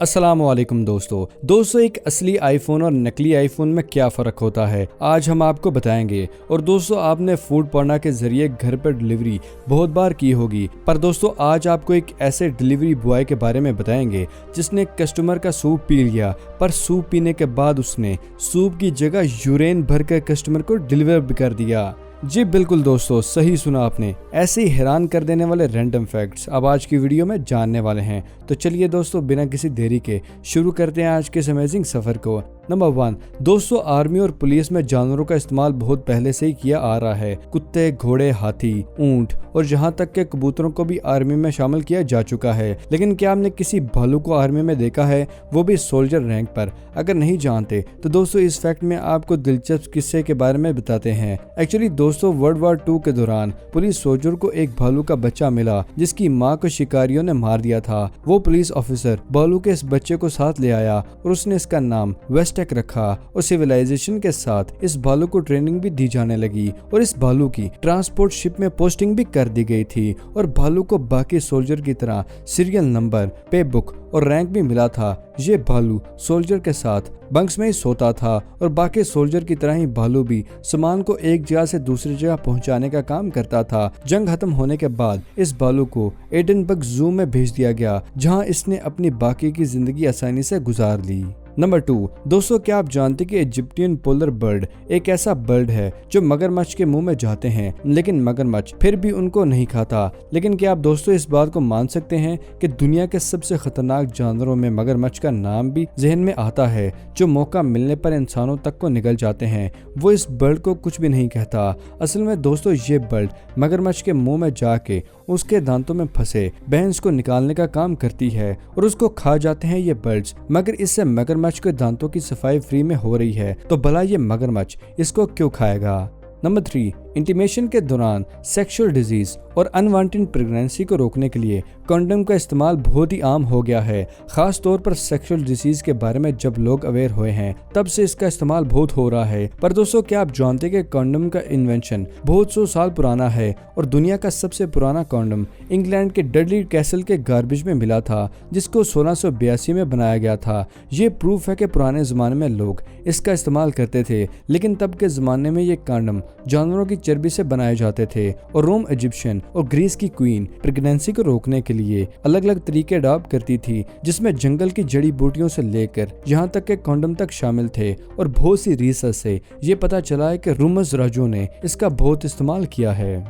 अस्सलामुअलैकुम दोस्तों एक असली आईफोन और नकली आईफोन में क्या फ़र्क होता है आज हम आपको बताएंगे। और दोस्तों आपने फूड पांडा के जरिए घर पर डिलीवरी बहुत बार की होगी, पर दोस्तों आज आपको एक ऐसे डिलीवरी बॉय के बारे में बताएंगे जिसने कस्टमर का सूप पी लिया, पर सूप पीने के बाद उसने सूप की जगह यूरेन भरकर कस्टमर को डिलीवर भी कर दिया। जी बिल्कुल दोस्तों, सही सुना आपने। ऐसे ही हैरान कर देने वाले रैंडम फैक्ट्स अब आज की वीडियो में जानने वाले हैं। तो चलिए दोस्तों बिना किसी देरी के शुरू करते हैं आज के इस अमेजिंग सफर को। नंबर 1 दोस्तों, आर्मी और पुलिस में जानवरों का इस्तेमाल बहुत पहले से ही किया आ रहा है। कुत्ते, घोड़े, हाथी, ऊंट और यहाँ तक के कबूतरों को भी आर्मी में शामिल किया जा चुका है। लेकिन क्या आपने किसी भालू को आर्मी में देखा है, वो भी सोल्जर रैंक पर? अगर नहीं जानते तो दोस्तों इस फैक्ट में आपको दिलचस्प किस्से के बारे में बताते हैं। एक्चुअली दोस्तों वर्ल्ड वॉर 2 के दौरान पुलिस सोल्जर को एक भालू का बच्चा मिला जिसकी माँ को शिकारियों ने मार दिया था। वो पुलिस ऑफिसर भालू के इस बच्चे को साथ ले आया और उसने इसका नाम वेस्टेक रखा और सिविलाइजेशन के साथ इस भालू को ट्रेनिंग भी दी जाने लगी और इस भालू की ट्रांसपोर्ट शिप में पोस्टिंग भी कर दी गई थी। और भालू को बाकी सोल्जर की तरह सीरियल नंबर, पे बुक और रैंक भी मिला था। ये भालू सोल्जर के साथ बंक्स में ही सोता था और बाकी सोल्जर की तरह ही भालू भी सामान को एक जगह से दूसरी जगह पहुंचाने का काम करता था। जंग खत्म होने के बाद इस भालू को एडनबर्ग जू में भेज दिया गया, जहां इसने अपनी बाकी की जिंदगी आसानी से गुजार ली। नंबर 2 दोस्तों, क्या आप जानते कि इजिप्टियन पोलर बर्ड एक ऐसा बर्ड है जो मगरमच्छ के मुंह में जाते हैं, लेकिन मगरमच्छ फिर भी उनको नहीं खाता। लेकिन क्या आप दोस्तों इस बात को मान सकते हैं कि दुनिया के सबसे खतरनाक जानवरों में मगरमच्छ का नाम भी जहन में आता है, जो मौका मिलने पर इंसानों तक को निगल जाते हैं। वो इस बर्ड को कुछ भी नहीं कहता। असल में दोस्तों ये बर्ड मगरमच्छ के मुंह में जाके उसके दांतों में फंसे बैंस को निकालने का काम करती है और उसको खा जाते हैं ये बर्ड्स। मगर इससे मगरमच्छ के दांतों की सफाई फ्री में हो रही है, तो भला ये मगरमच्छ इसको क्यों खाएगा। नंबर 3 इंटीमेशन के दौरान सेक्सुअल डिजीज और अनवांटेड प्रेगनेंसी को रोकने के लिए कंडोम का इस्तेमाल बहुत ही आम हो गया है। खास तौर पर सेक्सुअल डिजीज के बारे में जब लोग अवेयर हुए हैं तब से इसका इस्तेमाल बहुत हो रहा है। पर दोस्तों क्या आप जानते हैं कि कंडोम का इन्वेंशन बहुत 100 साल पुराना है और दुनिया का सबसे पुराना कंडोम इंग्लैंड के डडली कैसल के गार्बेज में मिला था, जिसको 1682 में बनाया गया था। ये प्रूफ है कि पुराने जमाने में लोग इसका इस्तेमाल करते थे, लेकिन तब के जमाने में ये कंडोम जानवरों की चर्बी से बनाए जाते थे। और रोम, इजिप्शियन और ग्रीस की क्वीन प्रेगनेंसी को रोकने के लिए अलग अलग तरीके अडॉप्ट करती थी, जिसमें जंगल की जड़ी बूटियों से लेकर यहाँ तक के कंडोम तक शामिल थे। और बहुत सी रिसर्च से ये पता चला है कि रोमर्स राजों ने इसका बहुत इस्तेमाल किया है।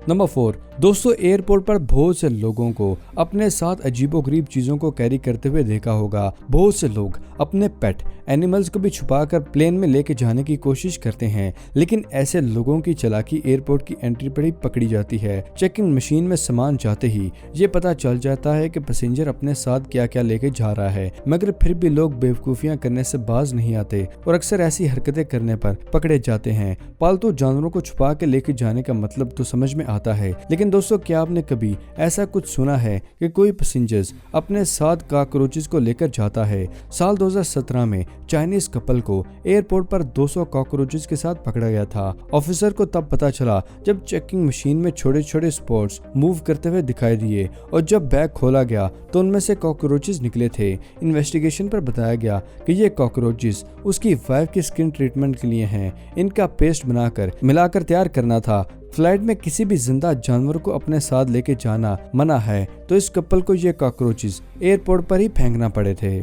नंबर 4 दोस्तों, एयरपोर्ट पर बहुत से लोगों को अपने साथ अजीबोगरीब चीजों को कैरी करते हुए देखा होगा। बहुत से लोग अपने पेट एनिमल्स को भी छुपाकर प्लेन में लेके जाने की कोशिश करते हैं, लेकिन ऐसे लोगों की चालाकी एयरपोर्ट की एंट्री पर ही पकड़ी जाती है। चेकिंग मशीन में सामान जाते ही ये पता चल जाता है कि पैसेंजर अपने साथ क्या क्या लेके जा रहा है, मगर फिर भी लोग बेवकूफियां करने से बाज नहीं आते और अक्सर ऐसी हरकतें करने पर पकड़े जाते हैं। पालतू जानवरों को छुपा के लेके जाने का मतलब तो समझ में आता है, लेकिन दोस्तों क्या आपने कभी ऐसा कुछ सुना है कि कोई पैसेंजर्स अपने साथ कॉकरोचेस को लेकर जाता है? साल 2017 में चाइनीज कपल को एयरपोर्ट पर 200 कॉकरोचेस के साथ पकड़ा गया था। ऑफिसर को तब पता चला जब चेकिंग मशीन में छोटे छोटे स्पॉट्स मूव करते हुए दिखाई दिए और जब बैग खोला गया तो उनमें से कॉकरोचेस निकले थे। इन्वेस्टिगेशन पर बताया गया कि ये कॉकरोचेस उसकी वाइफ की स्किन ट्रीटमेंट के लिए हैं। इनका पेस्ट बनाकर मिलाकर तैयार करना था। फ्लाइट में किसी भी जिंदा जानवर को अपने साथ लेके जाना मना है, तो इस कपल को ये कॉकरोचेस एयरपोर्ट पर ही फेंकना पड़े थे।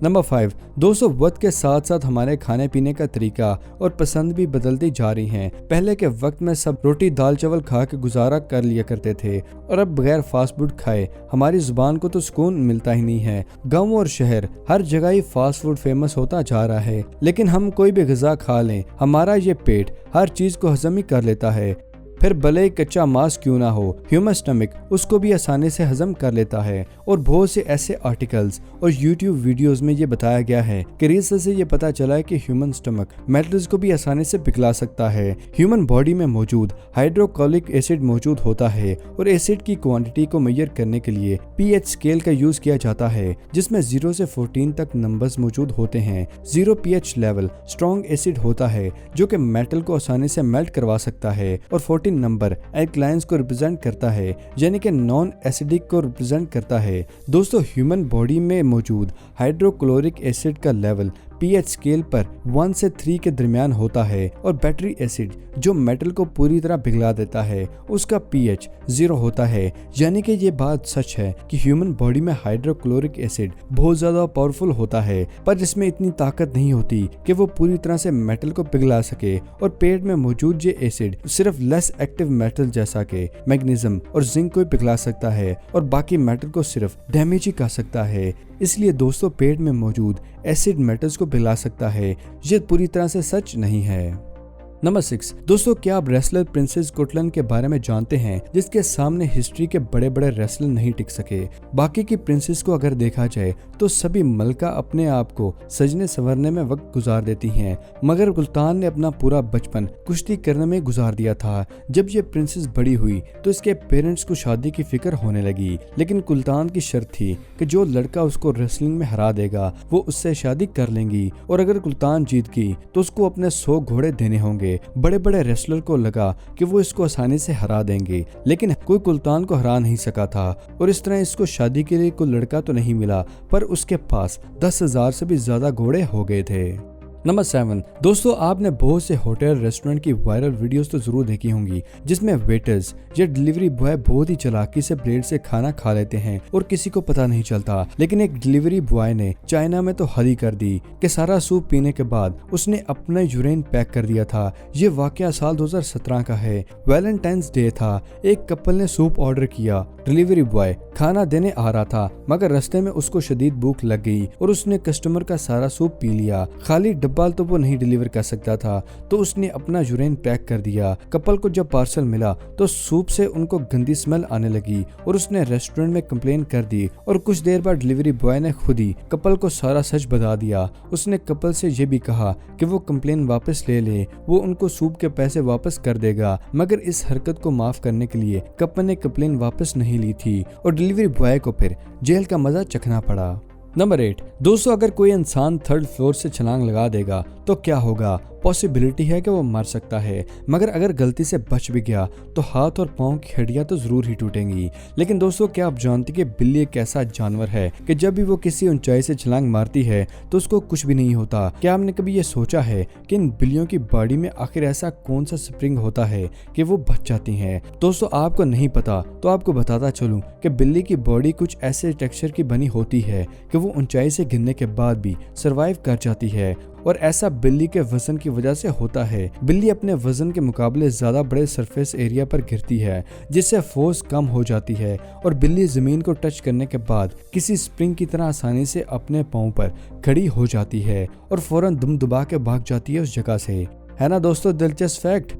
नंबर 5 दोस्तों, वक्त के साथ साथ हमारे खाने पीने का तरीका और पसंद भी बदलती जा रही हैं। पहले के वक्त में सब रोटी दाल चावल खा के गुजारा कर लिया करते थे और अब बगैर फास्ट फूड खाए हमारी जुबान को तो सुकून मिलता ही नहीं है। गाँव और शहर हर जगह ही फास्ट फूड फेमस होता जा रहा है, लेकिन हम कोई भी ग़िज़ा खा लें हमारा ये पेट हर चीज को हजम ही कर लेता है। फिर भले ही कच्चा मांस क्यों ना हो, ह्यूमन स्टमक उसको भी आसानी से हजम कर लेता है। और बहुत से ऐसे आर्टिकल्स और यूट्यूब वीडियोस में ये बताया गया है कि रिसर्च से ये पता चला है कि ह्यूमन स्टमक मेटल्स को भी आसानी से पिघला सकता है। ह्यूमन बॉडी में मौजूद हाइड्रोक्लोरिक एसिड मौजूद होता है और एसिड की क्वांटिटी को मेजर करने के लिए पीएच स्केल का यूज किया जाता है, जिसमें 0 से 14 तक नंबर्स मौजूद होते हैं। 0 पीएच लेवल स्ट्रॉन्ग एसिड होता है जो कि मेटल को आसानी से मेल्ट करवा सकता है और 14 14 नंबर एल्कलाइंस को रिप्रेजेंट करता है, यानी कि नॉन एसिडिक को रिप्रेजेंट करता है। दोस्तों ह्यूमन बॉडी में मौजूद हाइड्रोक्लोरिक एसिड का लेवल pH स्केल पर 1 से 3 के दरमियान होता है और बैटरी एसिड जो मेटल को पूरी तरह पिघला देता है उसका pH 0 होता है। यानी कि ये बात सच है कि ह्यूमन बॉडी में हाइड्रोक्लोरिक एसिड बहुत ज्यादा पावरफुल होता है, पर इसमें इतनी ताकत नहीं होती कि वो पूरी तरह से मेटल को पिघला सके। और पेट में मौजूद ये एसिड सिर्फ लेस एक्टिव मेटल जैसा कि मैग्नीशियम और जिंक को पिघला सकता है और बाकी मेटल को सिर्फ डैमेज ही कर सकता है। इसलिए दोस्तों पेट में मौजूद एसिड मेटल्स को पिघला सकता है। ये पूरी तरह से सच नहीं है। नंबर 6 दोस्तों, क्या आप रेसलर प्रिंसेस कोटलन के बारे में जानते हैं, जिसके सामने हिस्ट्री के बड़े बड़े रेसलर नहीं टिक सके। बाकी की प्रिंसेस को अगर देखा जाए तो सभी मलका अपने आप को सजने संवरने में वक्त गुजार देती हैं, मगर गुल्तान ने अपना पूरा बचपन कुश्ती करने में गुजार दिया था। जब ये प्रिंसेस बड़ी हुई तो इसके पेरेंट्स को शादी की फिक्र होने लगी, लेकिन गुल्तान की शर्त थी कि जो लड़का उसको रेसलिंग में हरा देगा वो उससे शादी कर लेंगी, और अगर गुल्तान जीत गई तो उसको अपने 100 घोड़े देने होंगे। बड़े बड़े रेसलर को लगा कि वो इसको आसानी से हरा देंगे, लेकिन कोई गुल्तान को हरा नहीं सका था, और इस तरह इसको शादी के लिए कोई लड़का तो नहीं मिला, पर उसके पास 10,000 से भी ज्यादा घोड़े हो गए थे। नंबर 7 दोस्तों, आपने बहुत से होटल रेस्टोरेंट की वायरल वीडियोस तो जरूर देखी होंगी, जिसमें वेटर्स या डिलीवरी बॉय बहुत ही चालाकी से प्लेट से खाना खा लेते हैं और किसी को पता नहीं चलता। लेकिन एक डिलीवरी बॉय ने चाइना में तो हद ही कर दी कि सारा सूप पीने के बाद उसने अपना यूरिन पैक कर दिया था। ये वाकया साल 2017 का है। वैलेंटाइंस डे था। एक कपल ने सूप ऑर्डर किया। डिलीवरी बॉय खाना देने आ रहा था, मगर रास्ते में उसको शदीद भूख लग गई और उसने कस्टमर का सारा सूप पी लिया। खाली डब्बा तो वो नहीं डिलीवर कर सकता था, तो उसने अपना यूरिन पैक कर दिया। कपल को जब पार्सल मिला तो सूप से उनको गंदी स्मेल आने लगी और उसने रेस्टोरेंट में कंप्लेन कर दी, और कुछ देर बाद डिलीवरी बॉय ने खुद ही कपल को सारा सच बता दिया। उसने कपल से ये भी कहा कि वो कंप्लेन वापस ले ले, वो उनको सूप के पैसे वापस कर देगा, मगर इस हरकत को माफ करने के लिए कपल ने कंप्लेन वापस नहीं ली थी और डिलीवरी बॉय को फिर जेल का मजा चखना पड़ा। नंबर 8 दोस्तों, अगर कोई इंसान 3rd फ्लोर से छलांग लगा देगा तो क्या होगा? पॉसिबिलिटी है कि वो मर सकता है, मगर अगर गलती से बच भी गया तो हाथ और पांव की हड्डियां तो जरूर ही टूटेंगी। लेकिन दोस्तों, क्या आप जानते कि बिल्ली एक ऐसा जानवर है कि जब भी वो किसी ऊंचाई से छलांग मारती है तो उसको कुछ भी नहीं होता। क्या आपने कभी ये सोचा है कि इन बिल्लियों की बॉडी में आखिर ऐसा कौन सा स्प्रिंग होता है कि वो बच जाती हैं? दोस्तों, आपको नहीं पता तो आपको बताता चलूं कि बिल्ली की बॉडी कुछ ऐसे टेक्सचर की बनी होती है कि वो ऊंचाई से गिरने के बाद भी सर्वाइव कर जाती है, और ऐसा बिल्ली के वजन की वजह से होता है। बिल्ली अपने वजन के मुकाबले ज्यादा बड़े सरफेस एरिया पर गिरती है, जिससे फोर्स कम हो जाती है, और बिल्ली जमीन को टच करने के बाद किसी स्प्रिंग की तरह आसानी से अपने पांव पर खड़ी हो जाती है और फौरन दुम दुबा के भाग जाती है उस जगह से। है ना दोस्तों दिलचस्प फैक्ट।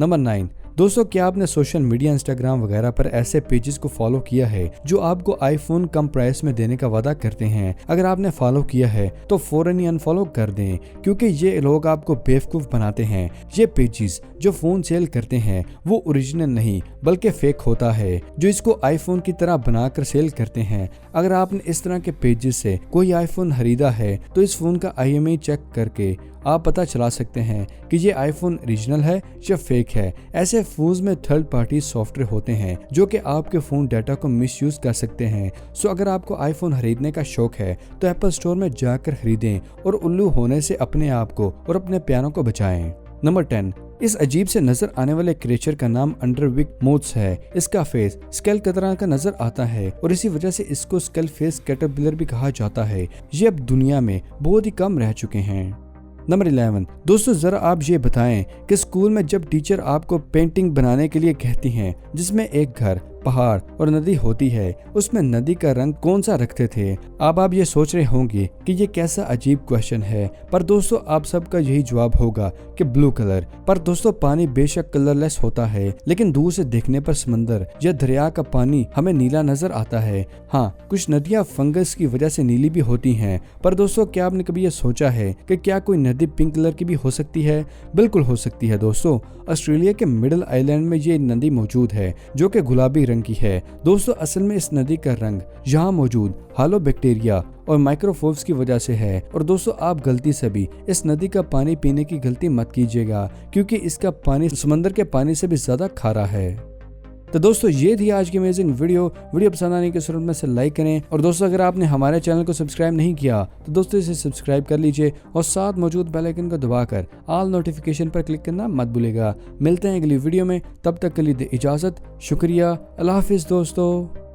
नंबर 9 दोस्तों, क्या आपने सोशल मीडिया इंस्टाग्राम वगैरह पर ऐसे पेजेस को फॉलो किया है जो आपको आईफोन कम प्राइस में देने का वादा करते हैं? अगर आपने फॉलो किया है तो फौरन ही अनफॉलो कर दें, क्योंकि ये लोग आपको बेवकूफ बनाते हैं। ये पेजेस जो फोन सेल करते हैं वो ओरिजिनल नहीं बल्कि फेक होता है, जो इसको आईफोन की तरह बनाकर सेल करते हैं। अगर आपने इस तरह के पेजेस से कोई आईफोन खरीदा है तो इस फोन का IMEI चेक करके आप पता चला सकते हैं कि ये आईफोन ओरिजिनल है या फेक है। ऐसे फोन्स में 3rd पार्टी सॉफ्टवेयर होते हैं जो कि आपके फोन डाटा को मिसयूज कर सकते हैं। सो अगर आपको आईफोन खरीदने का शौक है तो एप्पल स्टोर में जाकर खरीदें और उल्लू होने से अपने आप को और अपने प्यारों को बचाएं। नंबर 10 इस अजीब से नजर आने वाले क्रिएचर का नाम अंडरविक मोथ्स है। इसका फेस स्केल की तरह का नजर आता है और इसी वजह से इसको स्केल फेस कैटरपिलर भी कहा जाता है। ये अब दुनिया में बहुत ही कम रह चुके हैं। नंबर 11 दोस्तों, जरा आप ये बताएं कि स्कूल में जब टीचर आपको पेंटिंग बनाने के लिए कहती हैं जिसमें एक घर, पहाड़ और नदी होती है, उसमें नदी का रंग कौन सा रखते थे? अब आप ये सोच रहे होंगे कि ये कैसा अजीब क्वेश्चन है, पर दोस्तों आप सबका यही जवाब होगा कि ब्लू कलर। पर दोस्तों पानी बेशक कलरलेस होता है, लेकिन दूर से देखने पर समंदर या दरिया का पानी हमें नीला नजर आता है। हाँ, कुछ नदियाँ फंगस की वजह से नीली भी होती हैं, पर दोस्तों क्या आपने कभी ये सोचा है कि क्या कोई नदी पिंक कलर की भी हो सकती है? बिल्कुल हो सकती है दोस्तों। ऑस्ट्रेलिया के मिडल आइलैंड में ये नदी मौजूद है जो कि गुलाबी रंग की है। दोस्तों असल में इस नदी का रंग यहाँ मौजूद हालो बैक्टीरिया और माइक्रोफोब्स की वजह से है। और दोस्तों आप गलती से भी इस नदी का पानी पीने की गलती मत कीजिएगा, क्योंकि इसका पानी समंदर के पानी से भी ज्यादा खारा है। तो दोस्तों ये थी आज की अमेजिंग वीडियो पसंद आने के सूरत में से लाइक करें। और दोस्तों अगर आपने हमारे चैनल को सब्सक्राइब नहीं किया तो दोस्तों इसे सब्सक्राइब कर लीजिए और साथ मौजूद बेल आइकन को दबाकर ऑल नोटिफिकेशन पर क्लिक करना मत भूलिएगा। मिलते हैं अगली वीडियो में, तब तक के लिए दे इजाजत। शुक्रिया, अल्लाह हाफिज दोस्तों।